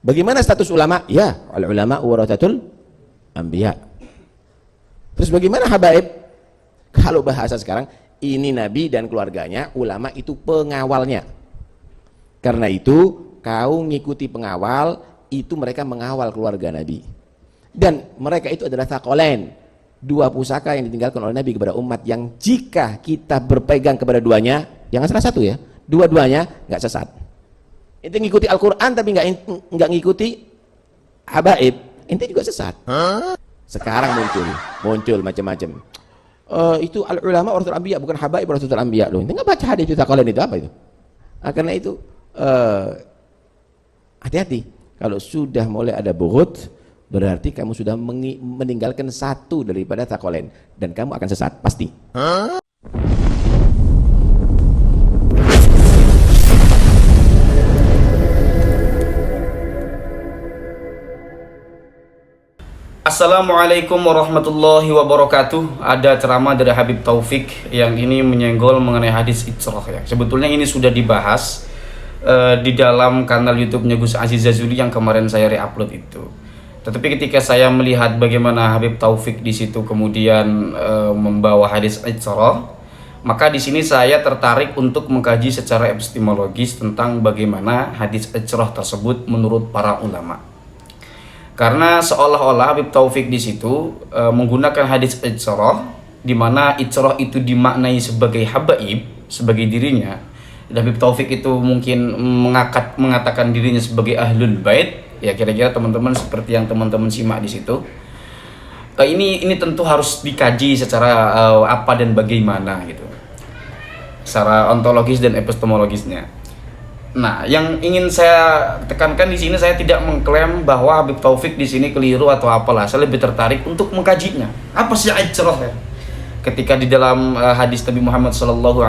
Bagaimana status ulama? Ya, al ulama warathatul anbiya. Terus bagaimana habaib? Kalau bahasa sekarang, ini nabi dan keluarganya, ulama itu pengawalnya. Karena itu kau ngikuti pengawal, itu mereka mengawal keluarga nabi. Dan mereka itu adalah thaqalain, dua pusaka yang ditinggalkan oleh nabi kepada umat, yang jika kita berpegang kepada duanya, jangan salah satu ya, dua-duanya nggak sesat. Ente ngikuti Al-Quran tapi nggak ngikuti habaib, ente juga sesat. Sekarang muncul macam-macam. Itu al ulama warathul anbiya, bukan habaib warathul anbiya. Loh, ente nggak baca hadis itu thaqalain itu apa itu? Karena itu hati-hati. Kalau sudah mulai ada bughut, berarti kamu sudah meninggalkan satu daripada thaqalain, dan kamu akan sesat pasti. Assalamualaikum warahmatullahi wabarakatuh. Ada ceramah dari Habib Taufik yang ini menyenggol mengenai hadis Isra ya. Sebetulnya ini sudah dibahas di dalam kanal YouTube-nya Gus Aziz Jazuli yang kemarin saya re-upload itu. Tetapi ketika saya melihat bagaimana Habib Taufik di situ kemudian membawa hadis Isra, maka di sini saya tertarik untuk mengkaji secara epistemologis tentang bagaimana hadis Isra tersebut menurut para ulama. Karena seolah-olah Habib Taufik di situ menggunakan hadis Isra, di mana Isra itu dimaknai sebagai habaib, sebagai dirinya. Dan Habib Taufik itu mungkin mengatakan dirinya sebagai ahlul bait. Ya kira-kira teman-teman seperti yang teman-teman simak di situ. Ini tentu harus dikaji secara apa dan bagaimana gitu, secara ontologis dan epistemologisnya. Nah, yang ingin saya tekankan di sini, saya tidak mengklaim bahwa Habib Taufik di sini keliru atau apalah. Saya lebih tertarik untuk mengkajinya. Apa sih Isra ya? Ketika di dalam hadis Nabi Muhammad SAW,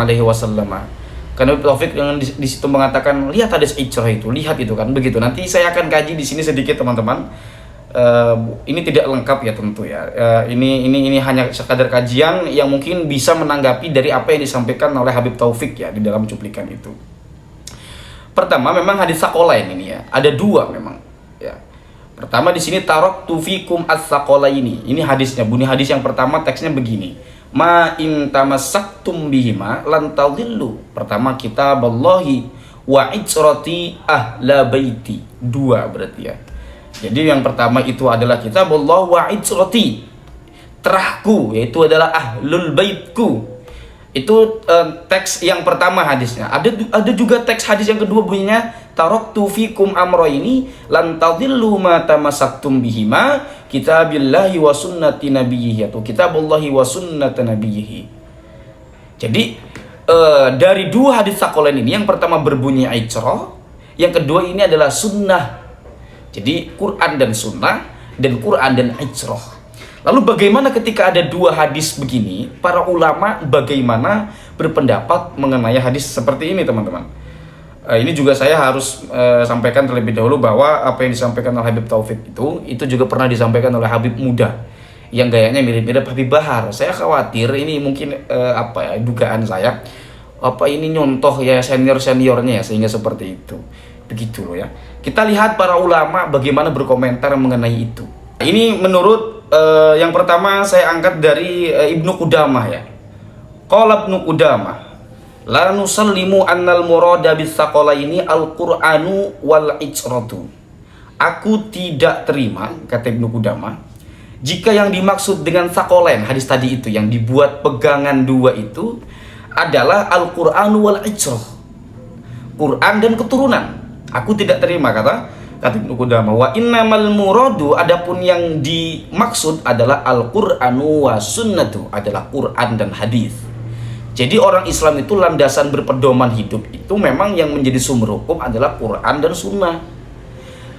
karena Habib Taufik yang di situ mengatakan, lihat hadis Isra itu, lihat itu kan, begitu. Nanti saya akan kaji di sini sedikit teman-teman. Ini tidak lengkap ya tentu ya. Ini hanya sekadar kajian yang mungkin bisa menanggapi dari apa yang disampaikan oleh Habib Taufik ya di dalam cuplikan itu. Pertama, memang hadis tsaqalain ini ya, ada dua memang ya. Pertama di sini taraktu fikum as-tsaqalaini. Ini hadisnya, bunyi hadis yang pertama teksnya begini. Ma in tamassaktum bihima lan tadhillu. Pertama kitaballahi wa itsrati ahla baiti. Dua berarti ya. Jadi yang pertama itu adalah kitabullah wa itsrati. Terahku, yaitu adalah ahlul baitku. Itu teks yang pertama hadisnya. Ada juga teks hadis yang kedua bunyinya taraktu fikum amrayni lan tadhillu ma tamassaktum bihima kitabillahi wa sunnati nabiyhi, atau kitabullahi wa sunnati nabiyhi. Jadi dari dua hadis tsaqalain ini, yang pertama berbunyi Isra, yang kedua ini adalah sunnah. Jadi Quran dan sunnah, dan Quran dan Isra. Lalu bagaimana ketika ada dua hadis begini, para ulama bagaimana berpendapat mengenai hadis seperti ini teman-teman? Ini juga saya harus sampaikan terlebih dahulu bahwa apa yang disampaikan oleh Habib Taufik itu juga pernah disampaikan oleh Habib Muda yang gayanya mirip-mirip Habib Bahar. Saya khawatir ini mungkin dugaan saya, ini nyontoh ya senior-seniornya ya, sehingga seperti itu. Begitu loh ya. Kita lihat para ulama bagaimana berkomentar mengenai itu. Ini menurut yang pertama saya angkat dari Ibnu Qudamah ya. Qala Ibnu Qudamah, la nusallimu annal murada bis tsaqalaini al-Qur'anu wal itsratu. Aku tidak terima, kata Ibnu Qudamah, jika yang dimaksud dengan tsaqalain hadis tadi itu, yang dibuat pegangan dua itu adalah Al-Qur'anu wal itsrah, Quran dan keturunan. Aku tidak terima, kata Ibnu Qudamah. Wa innamal muradu, adapun yang dimaksud adalah Al-Qur'anu wa sunnatu, adalah Quran dan hadis. Jadi orang Islam itu landasan berpedoman hidup itu memang yang menjadi sumber hukum adalah Quran dan sunnah.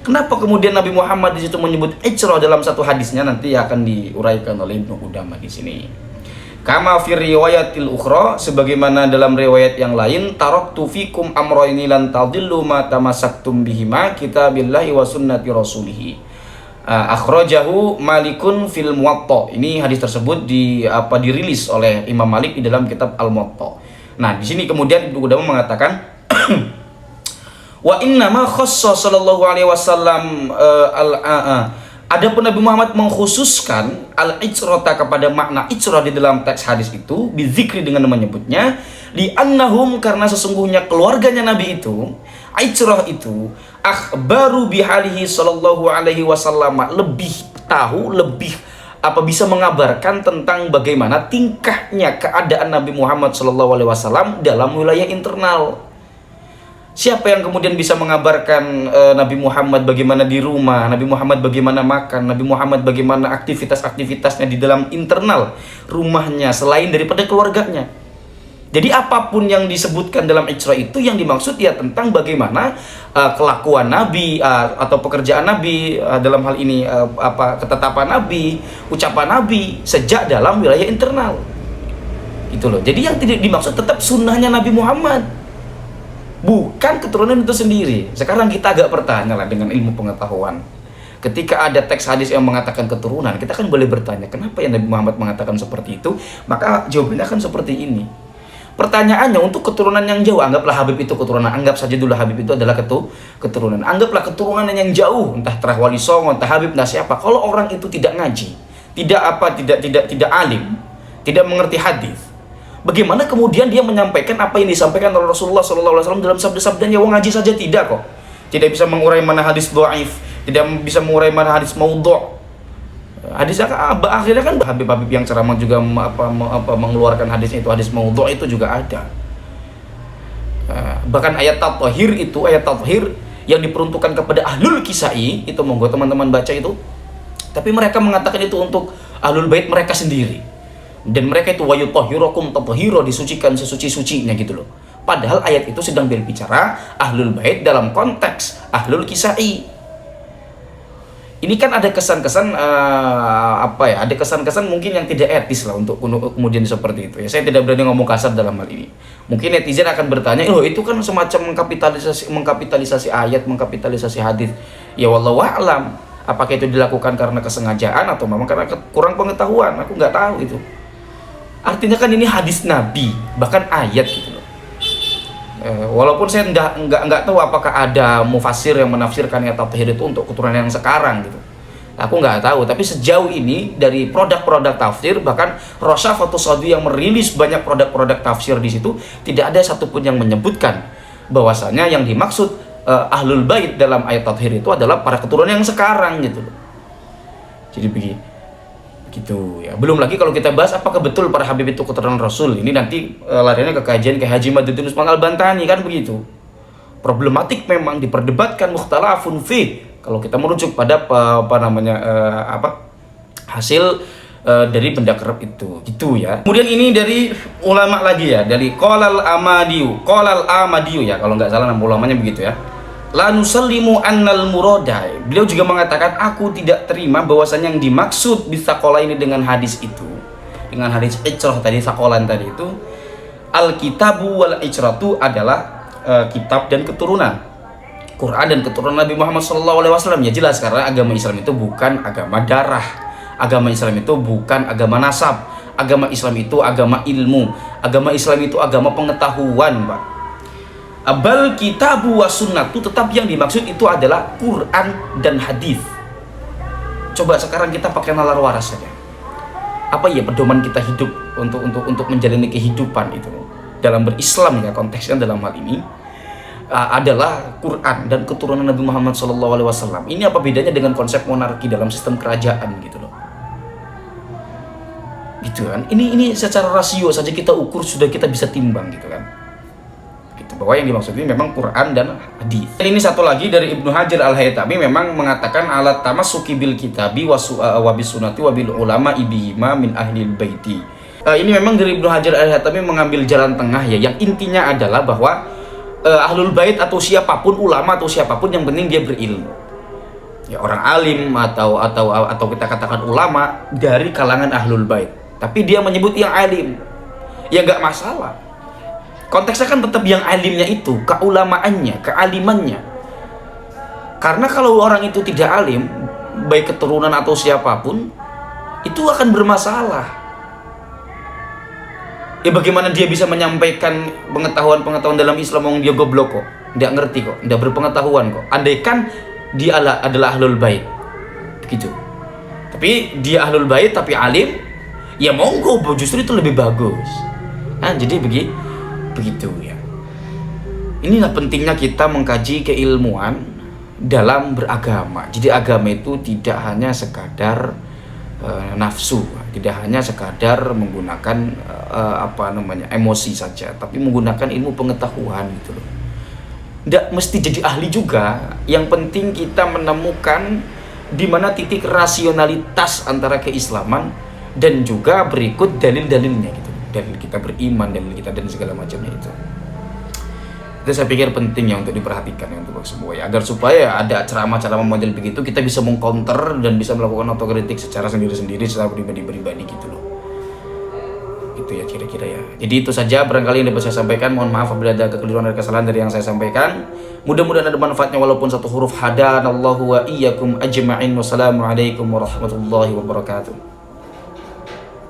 Kenapa kemudian Nabi Muhammad di situ menyebut Isra dalam satu hadisnya, nanti akan diuraikan oleh Ibnu Qudamah di sini. Kama fi riwayatil ukhra, sebagaimana dalam riwayat yang lain, taraktu fikum amrayni lan tadillu ma tamassaktum bihima kitabillahi wa sunnati rasulih. Akhrajahu Malikun fil Muwatta. Ini hadis tersebut dirilis oleh Imam Malik di dalam kitab Al-Muwatta. Nah, di sini kemudian Ibnu Qudamah mengatakan Wa inna ma khassa sallallahu alaihi wasallam adapun Nabi Muhammad mengkhususkan al-icrata kepada makna icrah di dalam teks hadis itu bizikri dengan menyebutnya li annahum karena sesungguhnya keluarganya Nabi itu icrah itu akhbaru bihalihi sallallahu alaihi wasallam lebih tahu lebih bisa mengabarkan tentang bagaimana tingkahnya keadaan Nabi Muhammad sallallahu alaihi wasallam dalam wilayah internal. Siapa yang kemudian bisa mengabarkan Nabi Muhammad bagaimana di rumah, Nabi Muhammad bagaimana makan, Nabi Muhammad bagaimana aktivitas-aktivitasnya di dalam internal rumahnya selain daripada keluarganya. Jadi apapun yang disebutkan dalam icra itu yang dimaksud ya tentang bagaimana kelakuan Nabi atau pekerjaan Nabi dalam hal ini ketetapan Nabi, ucapan Nabi sejak dalam wilayah internal. Gitu loh. Jadi yang tidak dimaksud tetap sunnahnya Nabi Muhammad. Bukan keturunan itu sendiri. Sekarang kita agak bertanya lah dengan ilmu pengetahuan. Ketika ada teks hadis yang mengatakan keturunan, kita kan boleh bertanya, kenapa ya Nabi Muhammad mengatakan seperti itu? Maka jawabannya kan seperti ini. Pertanyaannya, untuk keturunan yang jauh, anggaplah Habib itu keturunan. Anggap saja dulu Habib itu adalah keturunan. Anggaplah keturunan yang jauh, entah Terah Wali Songo, entah Habib, entah siapa. Kalau orang itu tidak ngaji, tidak alim, tidak mengerti hadis, bagaimana kemudian dia menyampaikan apa yang disampaikan oleh Rasulullah SAW dalam sabda-sabdanya? Wong ngaji saja tidak kok. Tidak bisa mengurai mana hadis dhaif, tidak bisa mengurai mana hadis maudhu'. Hadis akhirnya kan Habib-habib yang ceramah juga mengeluarkan hadisnya itu hadis maudhu' itu juga ada. Bahkan ayat tathhir itu ayat tathhir yang diperuntukkan kepada ahlul kisai itu, monggo teman-teman baca itu. Tapi mereka mengatakan itu untuk ahlul bait mereka sendiri. Dan mereka itu wayutahhirukum tathhira, disucikan sesuci-sucinya gitu loh. Padahal ayat itu sedang berbicara ahlul bait dalam konteks ahlul kisai. Ini kan ada kesan-kesan ada kesan-kesan mungkin yang tidak etis lah untuk kemudian seperti itu ya. Saya tidak berani ngomong kasar dalam hal ini. Mungkin netizen akan bertanya, "Oh, itu kan semacam mengkapitalisasi ayat, mengkapitalisasi hadis." Ya wallahu a'lam. Apakah itu dilakukan karena kesengajaan atau memang karena kurang pengetahuan? Aku nggak tahu itu. Artinya kan ini hadis Nabi, bahkan ayat gitu loh. Walaupun saya nggak tahu apakah ada mufassir yang menafsirkan ayat tathhir itu untuk keturunan yang sekarang gitu. Aku nggak tahu, tapi sejauh ini dari produk-produk tafsir, bahkan Rosyafatus Sadi yang merilis banyak produk-produk tafsir di situ, tidak ada satupun yang menyebutkan bahwasanya yang dimaksud ahlul bait dalam ayat tathhir itu adalah para keturunan yang sekarang gitu loh. Jadi begitu ya. Belum lagi kalau kita bahas apakah betul para habib itu keturunan Rasul. Ini nanti larinya ke kajian ke Haji Maduddin Usman Al-Bantani kan begitu. Problematik memang, diperdebatkan, mukhtalafun fi. Kalau kita merujuk pada hasil dari benda kerap itu gitu ya. Kemudian ini dari ulama lagi ya, dari Qolal Amadiyu ya, kalau nggak salah nama ulamanya begitu ya. La nusallimu annal muradai. Beliau juga mengatakan, aku tidak terima bahwasanya yang dimaksud bisaqola ini dengan hadis itu, dengan hadis icrah tadi, sakolan tadi itu, al-kitabu wal icratu adalah kitab dan keturunan, Quran dan keturunan Nabi Muhammad SAW. Ya jelas, karena agama Islam itu bukan agama darah, agama Islam itu bukan agama nasab, agama Islam itu agama ilmu, agama Islam itu agama pengetahuan, Pak. Abal kitabu wa sunnatu, tetap yang dimaksud itu adalah Quran dan hadis. Coba sekarang kita pakai nalar waras saja. Apa ya pedoman kita hidup untuk menjalani kehidupan itu dalam berislam ya, konteksnya dalam hal ini adalah Quran dan keturunan Nabi Muhammad SAW. Ini apa bedanya dengan konsep monarki dalam sistem kerajaan gitu loh. Gitu kan? Ini secara rasio saja kita ukur, sudah kita bisa timbang gitu kan. Bahwa yang dimaksud ini memang Quran dan hadis. Dan ini satu lagi dari Ibnu Hajar Al-Haytami memang mengatakan alat tamassuki bil kitabi wa bis sunnati wa bil ulama ibihima min ahlil baiti. Ini memang dari Ibnu Hajar Al-Haytami mengambil jalan tengah ya, yang intinya adalah bahwa ahlul bait atau siapapun, ulama atau siapapun, yang penting dia berilmu. Ya, orang alim atau kita katakan ulama dari kalangan ahlul bait. Tapi dia menyebut yang alim. Ya enggak masalah. Konteksnya kan tetap yang alimnya itu, keulamaannya, kealimannya. Karena kalau orang itu tidak alim, baik keturunan atau siapapun, itu akan bermasalah. Ya bagaimana dia bisa menyampaikan pengetahuan dalam Islam yang dia goblok kok? tidak ngerti kok, tidak berpengetahuan kok. Andaikan dia adalah ahlul bait, begitu. Tapi dia ahlul bait tapi alim, ya monggo, justru itu lebih bagus. Nah, jadi begitu ya. Inilah pentingnya kita mengkaji keilmuan dalam beragama. Jadi agama itu tidak hanya sekadar nafsu, tidak hanya sekadar menggunakan emosi saja, tapi menggunakan ilmu pengetahuan gitu loh. Tidak mesti jadi ahli juga. Yang penting kita menemukan di mana titik rasionalitas antara keislaman dan juga berikut dalil-dalilnya gitu. Dalil kita beriman, dalil kita dan segala macamnya itu. Itu saya pikir penting ya untuk diperhatikan ya untuk semua ya, agar supaya ada ceramah-ceramah model begitu kita bisa mengcounter dan bisa melakukan otokritik secara sendiri-sendiri, secara pribadi-pribadi gitu loh. Gitu ya kira-kira ya. Jadi itu saja barangkali yang dapat saya sampaikan. Mohon maaf apabila ada kekeliruan dan kesalahan dari yang saya sampaikan. Mudah-mudahan ada manfaatnya walaupun satu huruf. Hadanallahu wa iyyakum ajma'in. Wassalamualaikum warahmatullahi wabarakatuh.